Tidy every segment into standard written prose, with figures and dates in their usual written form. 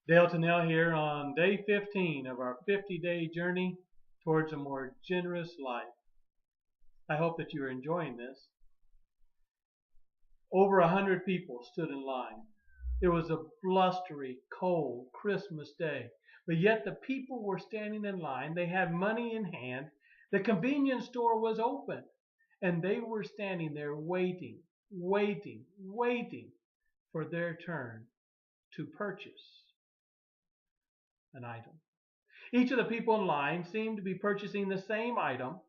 Dale Tennell here on day 15 of our 50-day journey towards a more generous life. I hope that you are enjoying this. Over 100 people stood in line. It was a blustery, cold Christmas day, but yet the people were standing in line. They had money in hand. The convenience store was open, and they were standing there waiting for their turn to purchase an item. Each of the people in line seemed to be purchasing the same item,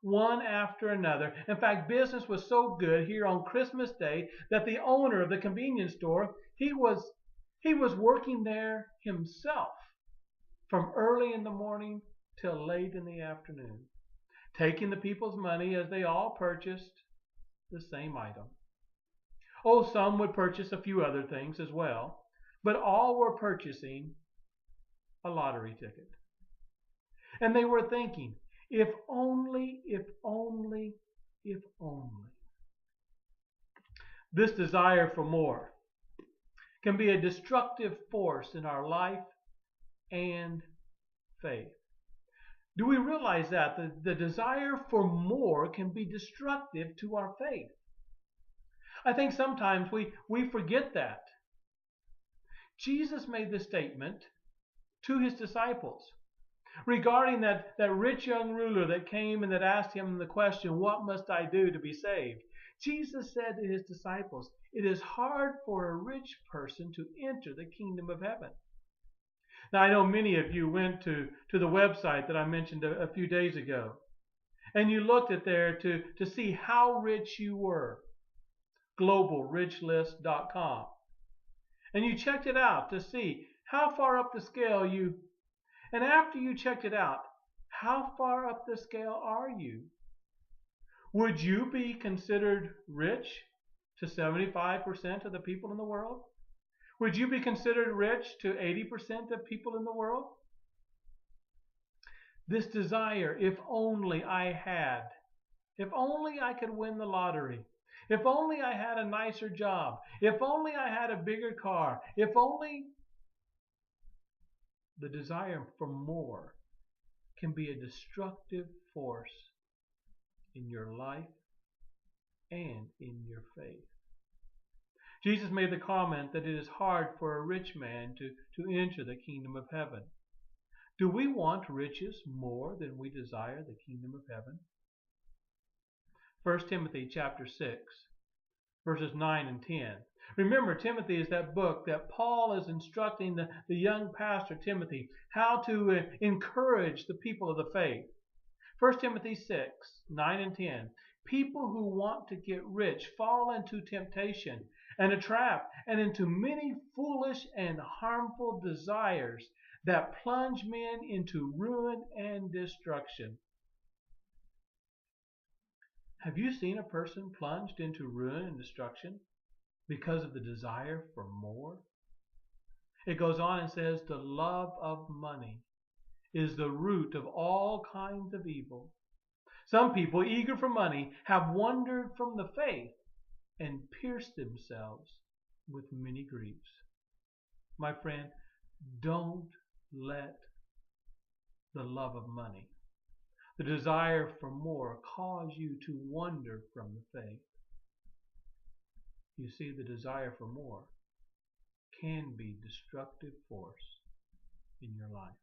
one after another. In fact, business was so good here on Christmas Day that the owner of the convenience store, he was working there himself from early in the morning till late in the afternoon, taking the people's money as they all purchased the same item. Oh, some would purchase a few other things as well, but all were purchasing a lottery ticket. And they were thinking, if only. This desire for more can be a destructive force in our life and faith. Do we realize that the desire for more can be destructive to our faith? I think sometimes we forget that. Jesus made this statement to his disciples regarding that rich young ruler that came and that asked him the question, "What must I do to be saved?" Jesus said to his disciples, "It is hard for a rich person to enter the kingdom of heaven." Now, I know many of you went to the website that I mentioned a few days ago, and you looked at there to see how rich you were, globalrichlist.com. And you checked it out to see how far up the scale and after you checked it out, how far up the scale are you? Would you be considered rich to 75% of the people in the world? Would you be considered rich to 80% of people in the world? This desire, if only I could win the lottery, if only I had a nicer job, if only I had a bigger car, if only. The desire for more can be a destructive force in your life and in your faith. Jesus made the comment that it is hard for a rich man to enter the kingdom of heaven. Do we want riches more than we desire the kingdom of heaven? 1 Timothy chapter 6, verses 9 and 10. Remember, Timothy is that book that Paul is instructing the young pastor Timothy how to encourage the people of the faith. 1 Timothy 6, 9 and 10. People who want to get rich fall into temptation and a trap and into many foolish and harmful desires that plunge men into ruin and destruction. Have you seen a person plunged into ruin and destruction because of the desire for more? It goes on and says, the love of money is the root of all kinds of evil. Some people, eager for money, have wandered from the faith and pierced themselves with many griefs. My friend, don't let the love of money, the desire for more, cause you to wander from the faith. You see, the desire for more can be a destructive force in your life.